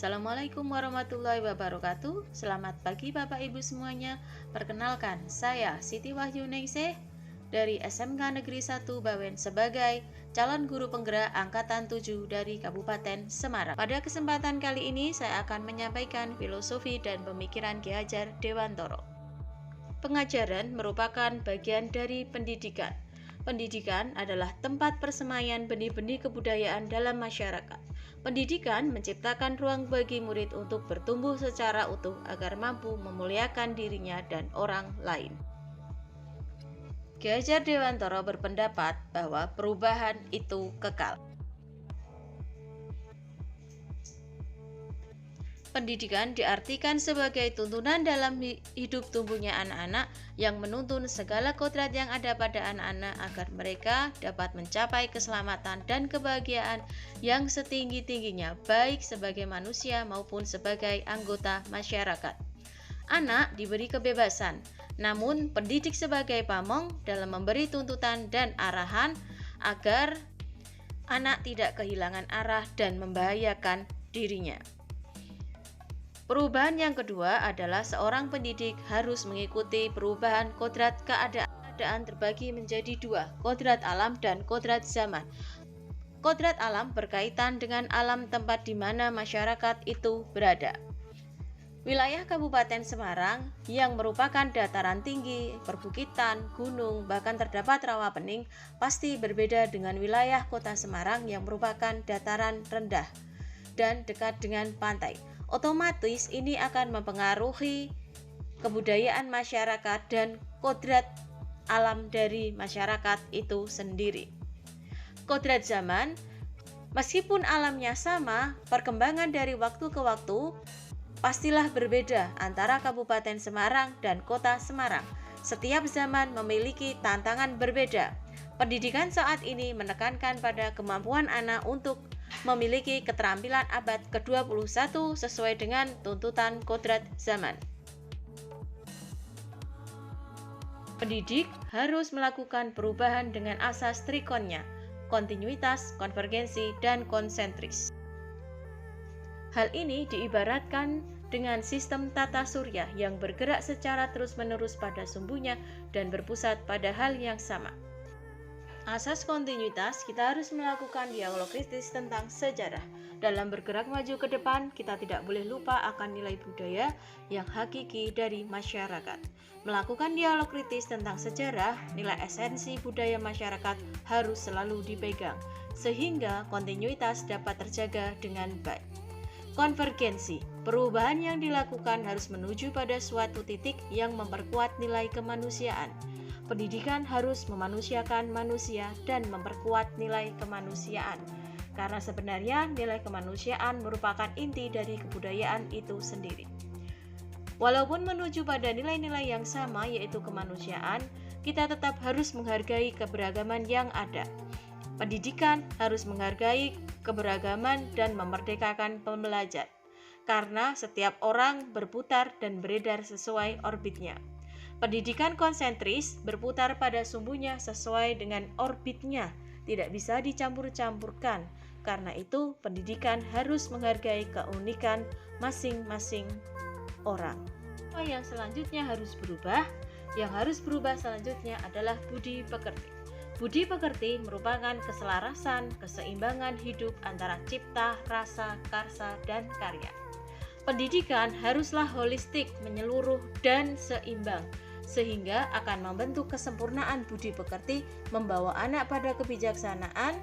Assalamualaikum warahmatullahi wabarakatuh. Selamat pagi Bapak Ibu semuanya. Perkenalkan, saya Siti Wahyuningsih dari SMK Negeri 1 Bawen sebagai calon guru penggerak angkatan 7 dari Kabupaten Semarang. Pada kesempatan kali ini saya akan menyampaikan filosofi dan pemikiran Ki Hajar Dewantoro. Pengajaran merupakan bagian dari pendidikan. Pendidikan adalah tempat persemaian benih-benih kebudayaan dalam masyarakat. Pendidikan menciptakan ruang bagi murid untuk bertumbuh secara utuh agar mampu memuliakan dirinya dan orang lain. Ki Hajar Dewantoro berpendapat bahwa perubahan itu kekal. Pendidikan diartikan sebagai tuntunan dalam hidup tumbuhnya anak-anak yang menuntun segala kodrat yang ada pada anak-anak agar mereka dapat mencapai keselamatan dan kebahagiaan yang setinggi-tingginya baik sebagai manusia maupun sebagai anggota masyarakat. Anak diberi kebebasan, namun pendidik sebagai pamong dalam memberi tuntutan dan arahan agar anak tidak kehilangan arah dan membahayakan dirinya. Perubahan yang kedua adalah seorang pendidik harus mengikuti perubahan kodrat keadaan terbagi menjadi dua, kodrat alam dan kodrat zaman. Kodrat alam berkaitan dengan alam tempat di mana masyarakat itu berada. Wilayah Kabupaten Semarang yang merupakan dataran tinggi, perbukitan, gunung, bahkan terdapat rawa pening, pasti berbeda dengan wilayah Kota Semarang yang merupakan dataran rendah dan dekat dengan pantai. Otomatis ini akan mempengaruhi kebudayaan masyarakat dan kodrat alam dari masyarakat itu sendiri. Kodrat zaman, meskipun alamnya sama, perkembangan dari waktu ke waktu pastilah berbeda antara Kabupaten Semarang dan Kota Semarang. Setiap zaman memiliki tantangan berbeda. Pendidikan saat ini menekankan pada kemampuan anak untuk memiliki keterampilan abad ke-21 sesuai dengan tuntutan kodrat zaman. Pendidik harus melakukan perubahan dengan asas trikonnya, kontinuitas, konvergensi, dan konsentris. Hal ini diibaratkan dengan sistem tata surya yang bergerak secara terus-menerus pada sumbunya dan berpusat pada hal yang sama. Asas kontinuitas, kita harus melakukan dialog kritis tentang sejarah. Dalam bergerak maju ke depan, kita tidak boleh lupa akan nilai budaya yang hakiki dari masyarakat. Melakukan dialog kritis tentang sejarah, nilai esensi budaya masyarakat harus selalu dipegang, sehingga kontinuitas dapat terjaga dengan baik. Konvergensi, perubahan yang dilakukan harus menuju pada suatu titik yang memperkuat nilai kemanusiaan. Pendidikan harus memanusiakan manusia dan memperkuat nilai kemanusiaan, karena sebenarnya nilai kemanusiaan merupakan inti dari kebudayaan itu sendiri. Walaupun menuju pada nilai-nilai yang sama yaitu kemanusiaan, kita tetap harus menghargai keberagaman yang ada. Pendidikan harus menghargai keberagaman dan memerdekakan pembelajar, karena setiap orang berputar dan beredar sesuai orbitnya. Pendidikan konsentris berputar pada sumbunya sesuai dengan orbitnya, tidak bisa dicampur-campurkan. Karena itu, pendidikan harus menghargai keunikan masing-masing orang. Apa yang selanjutnya harus berubah? Yang harus berubah selanjutnya adalah budi pekerti. Budi pekerti merupakan keselarasan, keseimbangan hidup antara cipta, rasa, karsa, dan karya. Pendidikan haruslah holistik, menyeluruh, dan seimbang, sehingga akan membentuk kesempurnaan budi pekerti, membawa anak pada kebijaksanaan,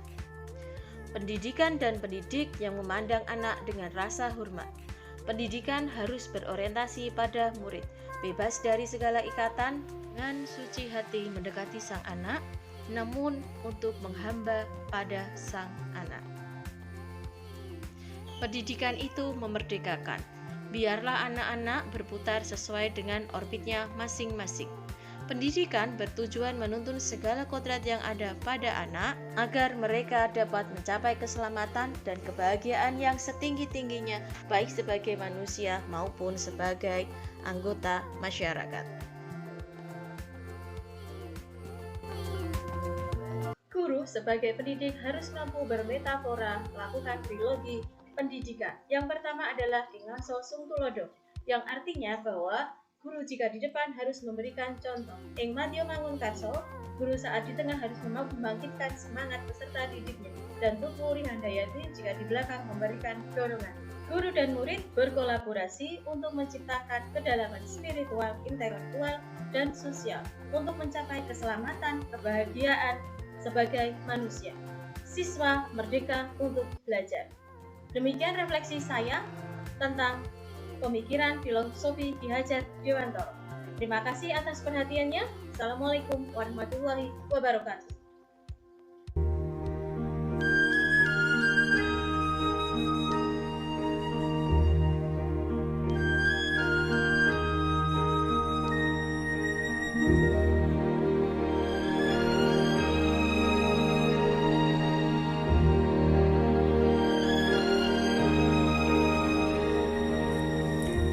pendidikan dan pendidik yang memandang anak dengan rasa hormat. Pendidikan harus berorientasi pada murid, bebas dari segala ikatan, dengan suci hati mendekati sang anak, namun untuk menghamba pada sang anak. Pendidikan itu memerdekakan. Biarlah anak-anak berputar sesuai dengan orbitnya masing-masing. Pendidikan bertujuan menuntun segala kodrat yang ada pada anak agar mereka dapat mencapai keselamatan dan kebahagiaan yang setinggi-tingginya baik sebagai manusia maupun sebagai anggota masyarakat. Guru sebagai pendidik harus mampu bermetafora, melakukan trilogi, pendidikan. Yang pertama adalah Dingaso Sungtulodo, yang artinya bahwa guru jika di depan harus memberikan contoh. Ing Matio Mangunkarso, guru saat di tengah harus membangkitkan semangat peserta didiknya. Dan Tuku Rihandayati jika di belakang memberikan dorongan. Guru dan murid berkolaborasi untuk menciptakan kedalaman spiritual, intelektual, dan sosial untuk mencapai keselamatan, kebahagiaan sebagai manusia. Siswa merdeka untuk belajar. Demikian refleksi saya tentang pemikiran filosofi Ki Hajar Dewantoro. Terima kasih atas perhatiannya. Assalamualaikum warahmatullahi wabarakatuh.